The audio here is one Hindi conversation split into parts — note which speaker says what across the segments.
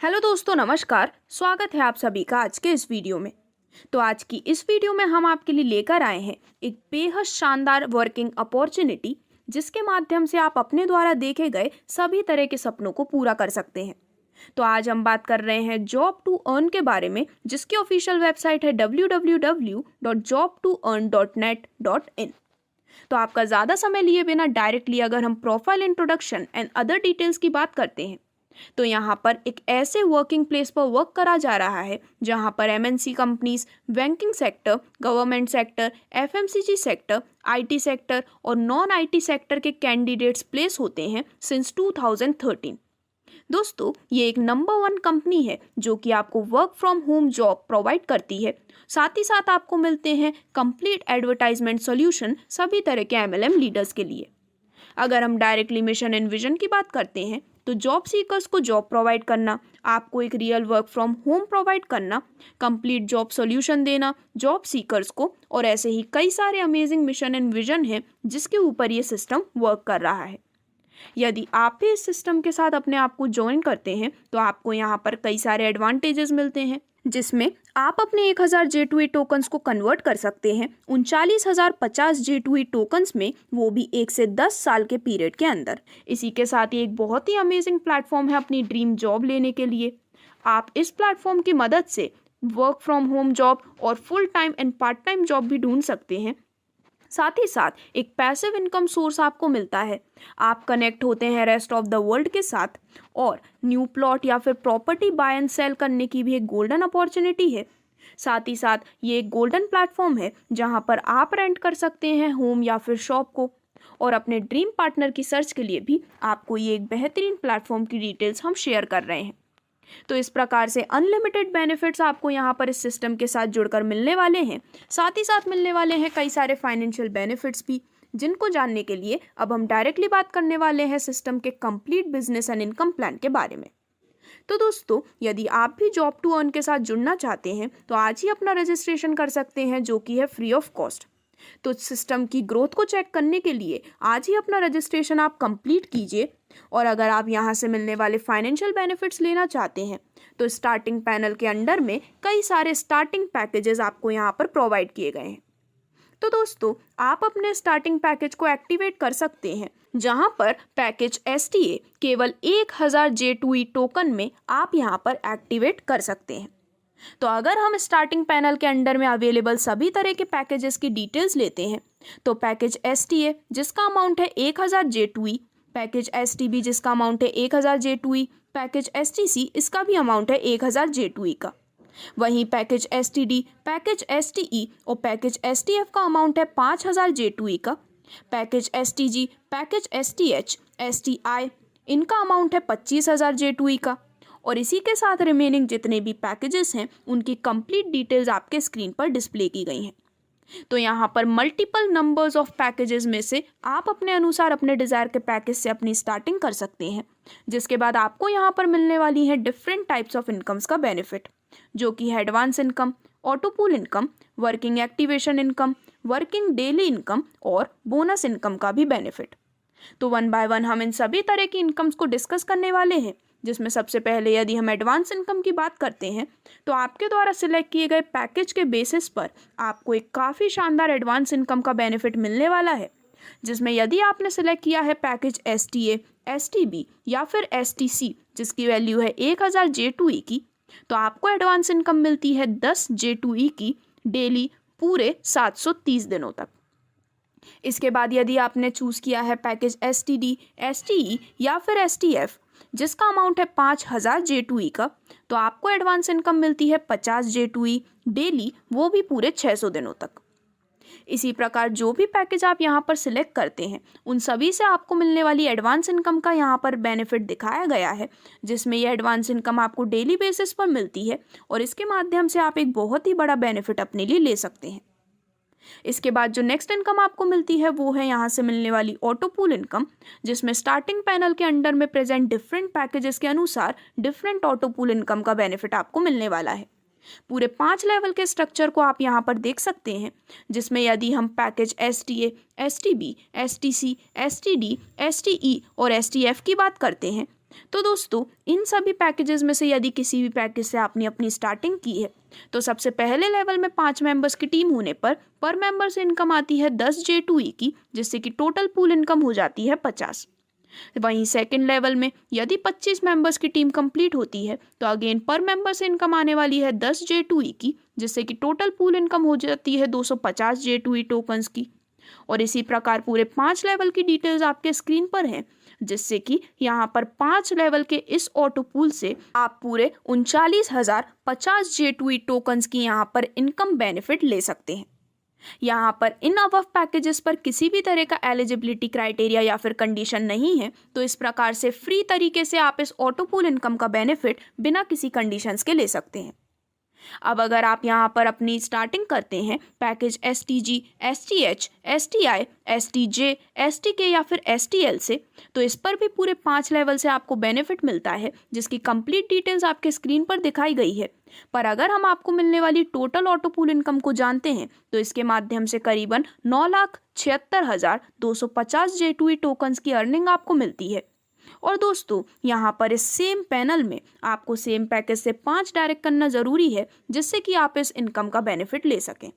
Speaker 1: हेलो दोस्तों, नमस्कार। स्वागत है आप सभी का आज के इस वीडियो में। तो आज की इस वीडियो में हम आपके लिए लेकर आए हैं एक बेहद शानदार वर्किंग अपॉर्चुनिटी, जिसके माध्यम से आप अपने द्वारा देखे गए सभी तरह के सपनों को पूरा कर सकते हैं। तो आज हम बात कर रहे हैं जॉब टू अर्न के बारे में, जिसकी ऑफिशियल वेबसाइट है www.jobtoearn.net.in। तो आपका ज़्यादा समय लिए बिना डायरेक्टली अगर हम profile introduction and other details की बात करते हैं, तो यहाँ पर एक ऐसे वर्किंग प्लेस पर वर्क करा जा रहा है जहाँ पर MNC companies, banking sector, government sector, FMCG sector, IT sector और नॉन आईटी सेक्टर के कैंडिडेट्स प्लेस होते हैं सिंस 2013। दोस्तों, ये एक नंबर 1 कंपनी है जो कि आपको work from home job provide करती है। साथ ही साथ आपको मिलते हैं कंप्लीट एडवर्टाइजमेंट सॉल्यूशन सभी तरह के एमएलएम लीडर्स के लिए। अगर हम डायरेक्टली मिशन एंड विजन की बात करते हैं, तो जॉब सीकर्स को जॉब प्रोवाइड करना, आपको एक real work from home provide करना, कंप्लीट जॉब सॉल्यूशन देना जॉब सीकर्स को, और ऐसे ही कई सारे अमेजिंग मिशन एंड विजन हैं जिसके ऊपर ये सिस्टम वर्क कर रहा है। यदि आप भी इस सिस्टम के साथ अपने आप को ज्वाइन करते हैं, तो आपको यहाँ पर कई सारे एडवांटेजेस मिलते हैं, जिसमें आप अपने 1000 J2E टोकन्स को कन्वर्ट कर सकते हैं 39,050 J2E टोकन्स में, वो भी 1 से 10 साल के पीरियड के अंदर। इसी के साथ ही एक बहुत ही अमेजिंग प्लेटफॉर्म है अपनी ड्रीम जॉब लेने के लिए। आप इस प्लेटफॉर्म की मदद से वर्क फ्रॉम होम जॉब और full time and part time job भी ढूंढ सकते हैं। साथ ही साथ एक पैसिव इनकम सोर्स आपको मिलता है। आप कनेक्ट होते हैं रेस्ट ऑफ द वर्ल्ड के साथ, और न्यू प्लॉट या फिर प्रॉपर्टी बाय एंड सेल करने की भी एक गोल्डन अपॉर्चुनिटी है। साथ ही साथ ये एक गोल्डन प्लेटफॉर्म है जहां पर आप रेंट कर सकते हैं होम या फिर शॉप को, और अपने ड्रीम पार्टनर की सर्च के लिए भी आपको ये एक बेहतरीन प्लेटफॉर्म की डिटेल्स हम शेयर कर रहे हैं। तो इस प्रकार से अनलिमिटेड बेनिफिट्स आपको यहाँ पर इस सिस्टम के साथ जुड़कर मिलने वाले हैं। साथ ही साथ मिलने वाले हैं कई सारे फाइनेंशियल बेनिफिट्स भी, जिनको जानने के लिए अब हम डायरेक्टली बात करने वाले हैं सिस्टम के complete business and income plan के बारे में। तो दोस्तों, यदि आप भी जॉब टू अर्न के साथ जुड़ना चाहते हैं, तो आज ही अपना रजिस्ट्रेशन कर सकते हैं, जो कि है फ्री ऑफ कॉस्ट। तो सिस्टम की ग्रोथ को चेक करने के लिए आज ही अपना रजिस्ट्रेशन आप कंप्लीट कीजिए। और अगर आप यहाँ से मिलने वाले फाइनेंशियल बेनिफिट्स लेना चाहते हैं, तो स्टार्टिंग पैनल के अंडर में कई सारे स्टार्टिंग पैकेजेस आपको यहाँ पर प्रोवाइड किए गए हैं। तो दोस्तों, आप अपने स्टार्टिंग पैकेज को एक्टिवेट कर सकते हैं, जहां पर पैकेज STA केवल 1000 J2E टोकन में आप यहां पर एक्टिवेट कर सकते हैं। तो अगर हम स्टार्टिंग पैनल के अंडर में अवेलेबल सभी तरह के पैकेजेस की डिटेल्स लेते हैं, तो पैकेज STA जिसका अमाउंट है 1000 J2E, पैकेज STB जिसका अमाउंट है 1000 J2E, पैकेज STC इसका भी अमाउंट है 1000 J2E का। वहीं पैकेज STD, पैकेज STE और पैकेज STF का अमाउंट है 5000 J2E का। Package STG, package STH, STI इनका अमाउंट है 25000 J2E का। और इसी के साथ रिमेनिंग जितने भी पैकेजेस हैं, उनकी कंप्लीट डिटेल्स आपके स्क्रीन पर डिस्प्ले की गई हैं। तो यहाँ पर मल्टीपल नंबर्स ऑफ पैकेजेस में से आप अपने अनुसार अपने डिज़ायर के पैकेज से अपनी स्टार्टिंग कर सकते हैं, जिसके बाद आपको यहाँ पर मिलने वाली है डिफरेंट टाइप्स ऑफ इनकम्स का बेनिफिट, जो कि है advance income, autopool income, working activation income, working daily income और बोनस इनकम का भी बेनिफिट। तो 1 बाय 1 हम इन सभी तरह की इनकम्स को डिस्कस करने वाले हैं, जिसमें सबसे पहले यदि हम एडवांस इनकम की बात करते हैं, तो आपके द्वारा सिलेक्ट किए गए पैकेज के बेसिस पर आपको एक काफ़ी शानदार एडवांस इनकम का बेनिफिट मिलने वाला है, जिसमें यदि आपने सिलेक्ट किया है पैकेज STA, STB या फिर STC जिसकी वैल्यू है 1000 J2E की, तो आपको एडवांस इनकम मिलती है 10 J2E की डेली पूरे 730 दिनों तक। इसके बाद यदि आपने चूज़ किया है पैकेज STD, STE या फिर STF जिसका अमाउंट है 5000 J2E का, तो आपको एडवांस इनकम मिलती है 50 J2E डेली, वो भी पूरे 600 दिनों तक। इसी प्रकार जो भी पैकेज आप यहाँ पर सिलेक्ट करते हैं, उन सभी से आपको मिलने वाली एडवांस इनकम का यहाँ पर बेनिफिट दिखाया गया है, जिसमें ये एडवांस इनकम आपको डेली बेसिस पर मिलती है, और इसके माध्यम से आप एक बहुत ही बड़ा बेनिफिट अपने लिए ले सकते हैं। इसके बाद जो नेक्स्ट इनकम आपको मिलती है, वो है यहाँ से मिलने वाली ऑटोपूल इनकम, जिसमें स्टार्टिंग पैनल के अंडर में प्रेजेंट डिफरेंट पैकेजेस के अनुसार डिफरेंट ऑटोपूल इनकम का बेनिफिट आपको मिलने वाला है। पूरे 5 लेवल के स्ट्रक्चर को आप यहाँ पर देख सकते हैं, जिसमें यदि हम package STA, STB, STC, STD, STE और STF की बात करते हैं, तो दोस्तों इन सभी पैकेजेस में से यदि किसी भी पैकेज से आपने अपनी स्टार्टिंग की है तो सबसे पहले लेवल में 5 मेंबर्स की टीम होने पर मेंबर से इनकम आती है 10 J2E की, जिससे कि टोटल पूल इनकम हो जाती है 50। वहीं सेकंड लेवल में यदि 25 मेंबर्स की टीम कंप्लीट होती है तो अगेन पर मेंबर से इनकम आने वाली है 10 J2E की, जिससे कि टोटल पूल इनकम हो जाती है 250 J2E टोकन्स की। और इसी प्रकार पूरे 5 लेवल की डिटेल्स आपके स्क्रीन पर हैं, जिससे कि यहाँ पर 5 लेवल के इस ऑटो पूल से आप पूरे 39,050 J2E टोकन्स की यहाँ पर इनकम बेनिफिट ले सकते हैं। यहाँ पर इन अबव पैकेजेस पर किसी भी तरह का एलिजिबिलिटी क्राइटेरिया या फिर कंडीशन नहीं है, तो इस प्रकार से फ्री तरीके से आप इस ऑटो पूल इनकम का बेनिफिट बिना किसी कंडीशंस के ले सकते हैं। अब अगर आप यहाँ पर अपनी स्टार्टिंग करते हैं package STG, STH, STI, STJ, STK या फिर STL से, तो इस पर भी पूरे 5 लेवल से आपको बेनिफिट मिलता है, जिसकी कंप्लीट डिटेल्स आपके स्क्रीन पर दिखाई गई है। पर अगर हम आपको मिलने वाली टोटल ऑटो पूल इनकम को जानते हैं तो इसके माध्यम से करीबन 9,76,250 J2E टोकन्स की अर्निंग आपको मिलती है। और दोस्तों यहाँ पर इस सेम पैनल में आपको सेम पैकेज से 5 डायरेक्ट करना ज़रूरी है, जिससे कि आप इस इनकम का बेनिफिट ले सकें।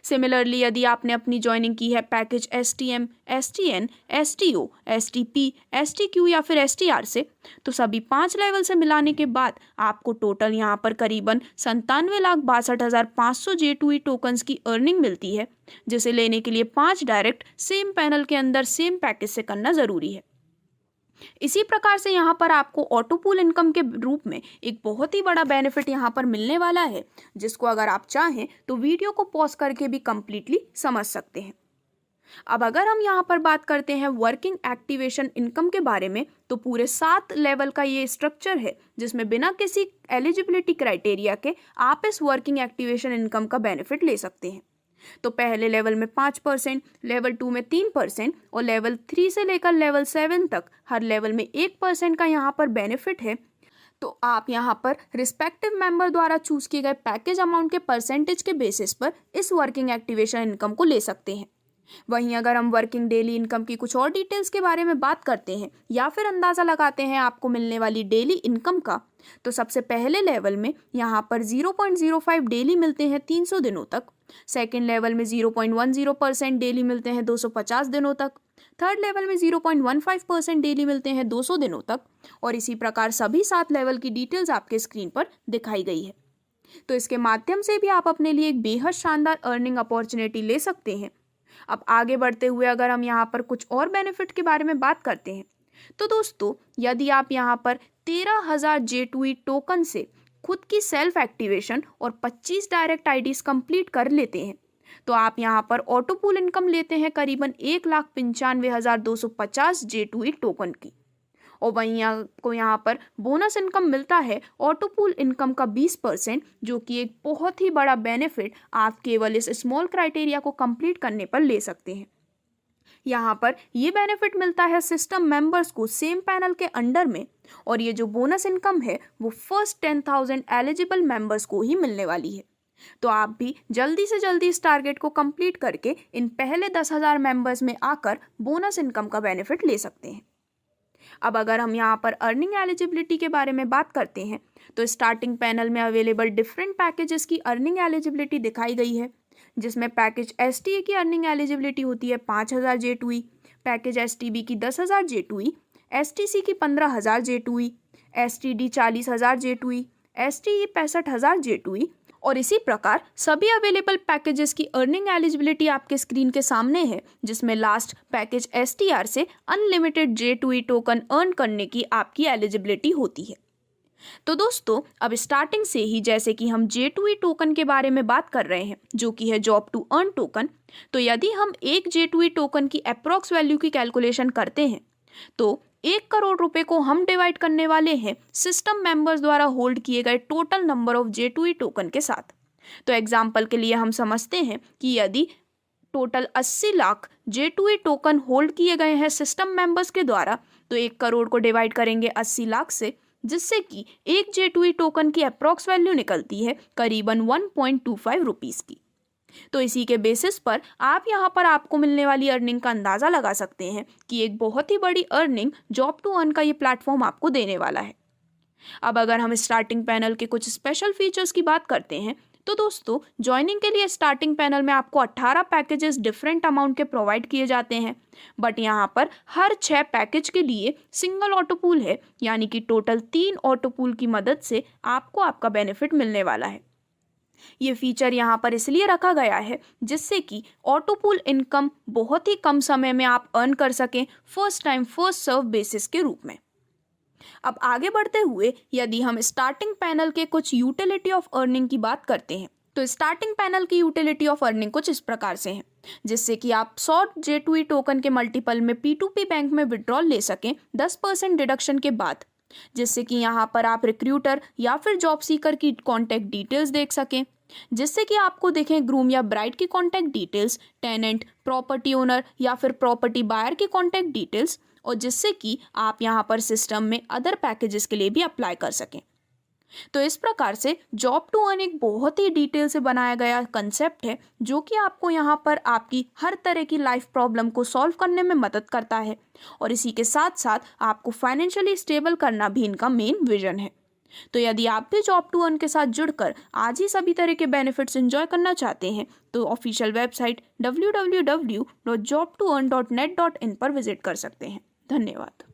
Speaker 1: सिमिलरली यदि आपने अपनी ज्वाइनिंग की है package STM, STN, STO, STP, STQ या फिर STR से, तो सभी 5 लेवल से मिलाने के बाद आपको टोटल यहाँ पर करीबन 97,62,500 J2E टोकन्स की अर्निंग मिलती है, जिसे लेने के लिए 5 डायरेक्ट सेम पैनल के अंदर सेम पैकेज से करना ज़रूरी है। इसी प्रकार से यहाँ पर आपको ऑटो पूल इनकम के रूप में एक बहुत ही बड़ा बेनिफिट यहाँ पर मिलने वाला है, जिसको अगर आप चाहें तो वीडियो को पॉज करके भी कंप्लीटली समझ सकते हैं। अब अगर हम यहाँ पर बात करते हैं वर्किंग एक्टिवेशन इनकम के बारे में, तो पूरे 7 लेवल का ये स्ट्रक्चर है, जिसमें बिना किसी एलिजिबिलिटी क्राइटेरिया के आप इस वर्किंग एक्टिवेशन इनकम का बेनिफिट ले सकते हैं। तो पहले लेवल में 5%, लेवल 2 में 3% और लेवल 3 से लेकर लेवल 7 तक हर लेवल में 1% का यहाँ पर बेनिफिट है। तो आप यहाँ पर रिस्पेक्टिव मेंबर द्वारा चूज किए गए पैकेज अमाउंट के परसेंटेज के बेसिस पर इस वर्किंग एक्टिवेशन इनकम को ले सकते हैं। वहीं अगर हम वर्किंग डेली इनकम की कुछ और डिटेल्स के बारे में बात करते हैं या फिर अंदाज़ा लगाते हैं आपको मिलने वाली डेली इनकम का, तो सबसे पहले लेवल में यहाँ पर 0.05 डेली मिलते हैं 300 दिनों तक, सेकेंड लेवल में 0.10% डेली मिलते हैं 250 दिनों तक, थर्ड लेवल में 0.15% डेली मिलते हैं 200 दिनों तक, और इसी प्रकार सभी 7 लेवल की डिटेल्स आपके स्क्रीन पर दिखाई गई है। तो इसके माध्यम से भी आप अपने लिए एक बेहद शानदार अर्निंग अपॉर्चुनिटी ले सकते हैं। अब आगे बढ़ते हुए अगर हम यहाँ पर कुछ और बेनिफिट के बारे में बात करते हैं, तो दोस्तों यदि आप यहाँ पर 13,000 J2E टोकन से खुद की सेल्फ एक्टिवेशन और 25 डायरेक्ट आईडीज कंप्लीट कर लेते हैं, तो आप यहाँ पर ऑटो पूल इनकम लेते हैं करीबन 1,95,250 J2E टोकन की। और वहीं आपको यहाँ पर बोनस इनकम मिलता है ऑटो पूल इनकम का 20%, जो कि एक बहुत ही बड़ा बेनिफिट आप केवल इस स्मॉल क्राइटेरिया को कंप्लीट करने पर ले सकते हैं। यहाँ पर ये बेनिफिट मिलता है सिस्टम मेंबर्स को सेम पैनल के अंडर में, और ये जो बोनस इनकम है वो फर्स्ट 10,000 एलिजिबल मेंबर्स को ही मिलने वाली है। तो आप भी जल्दी से जल्दी इस टारगेट को कंप्लीट करके इन पहले 10,000 मेंबर्स में आकर बोनस इनकम का बेनिफिट ले सकते हैं। अब अगर हम यहाँ पर अर्निंग एलिजिबिलिटी के बारे में बात करते हैं, तो स्टार्टिंग पैनल में अवेलेबल डिफरेंट पैकेजेस की अर्निंग एलिजिबिलिटी दिखाई गई है, जिसमें पैकेज STA की अर्निंग एलिजिबिलिटी होती है 5,000 J2E, पैकेज STB की 10,000 J2E, STC की 15,000 J2E, STD 40,000 J2E, STE 65,000 J2E, और इसी प्रकार सभी अवेलेबल पैकेजेस की अर्निंग एलिजिबिलिटी आपके स्क्रीन के सामने है, जिसमें लास्ट पैकेज STR से अनलिमिटेड J2E टोकन अर्न करने की आपकी एलिजिबिलिटी होती है। तो दोस्तों अब स्टार्टिंग से ही जैसे कि हम J2E टोकन के बारे में बात कर रहे हैं, जो कि है जॉब टू अर्न टोकन, तो यदि हम एक J2E टोकन की अप्रॉक्स वैल्यू की कैलकुलेशन करते हैं, तो 1 करोड़ रुपए को हम डिवाइड करने वाले हैं सिस्टम मेंबर्स द्वारा होल्ड किए गए total number of J2E token के साथ। तो एग्जाम्पल के लिए हम समझते हैं कि यदि total 80 lakh J2E token hold किए गए हैं सिस्टम मेंबर्स के द्वारा, तो 1 करोड़ को डिवाइड करेंगे 80 लाख से, जिससे कि एक J2E टोकन की अप्रॉक्स वैल्यू निकलती है करीबन 1.25 रुपीज़ की। तो इसी के बेसिस पर आप यहाँ पर आपको मिलने वाली अर्निंग का अंदाज़ा लगा सकते हैं कि एक बहुत ही बड़ी अर्निंग जॉब टू अर्न का ये प्लेटफॉर्म आपको देने वाला है। अब अगर हम स्टार्टिंग पैनल के कुछ स्पेशल फीचर्स की बात करते हैं तो दोस्तों, ज्वाइनिंग के लिए स्टार्टिंग पैनल में आपको 18 पैकेजेस डिफरेंट अमाउंट के प्रोवाइड किए जाते हैं, बट यहाँ पर हर 6 पैकेज के लिए सिंगल ऑटो पूल है, यानी कि टोटल 3 ऑटो पूल की मदद से आपको आपका बेनिफिट मिलने वाला है। ये फीचर यहाँ पर इसलिए रखा गया है जिससे कि ऑटो पूल इनकम बहुत ही कम समय में आप अर्न कर सकें, first time first serve basis के रूप में। अब आगे बढ़ते हुए यदि हम स्टार्टिंग पैनल के कुछ यूटिलिटी ऑफ अर्निंग की बात करते हैं तो स्टार्टिंग पैनल की यूटिलिटी ऑफ अर्निंग कुछ इस प्रकार से है, जिससे कि आप 100 J2E टोकन के मल्टीपल में P2P बैंक में विड्रॉल ले सकें 10% डिडक्शन के बाद, जिससे कि यहाँ पर आप रिक्रूटर या फिर जॉब सीकर की कॉन्टैक्ट डिटेल्स देख सकें, जिससे कि आपको देखें ग्रूम या ब्राइड की contact details, tenant, property owner या फिर प्रॉपर्टी बायर की कॉन्टैक्ट डिटेल्स, और जिससे कि आप यहाँ पर सिस्टम में अदर पैकेजेस के लिए भी अप्लाई कर सकें। तो इस प्रकार से जॉब टू अर्न एक बहुत ही डिटेल से बनाया गया कंसेप्ट है जो कि आपको यहाँ पर आपकी हर तरह की लाइफ प्रॉब्लम को सॉल्व करने में मदद करता है, और इसी के साथ साथ आपको फाइनेंशियली स्टेबल करना भी इनका मेन विजन है। तो यदि आप भी जॉब टू अर्न के साथ जुड़कर आज ही सभी तरह के बेनिफिट्स एंजॉय करना चाहते हैं तो ऑफिशियल वेबसाइट www.jobtoearn.net.in पर विजिट कर सकते हैं। धन्यवाद।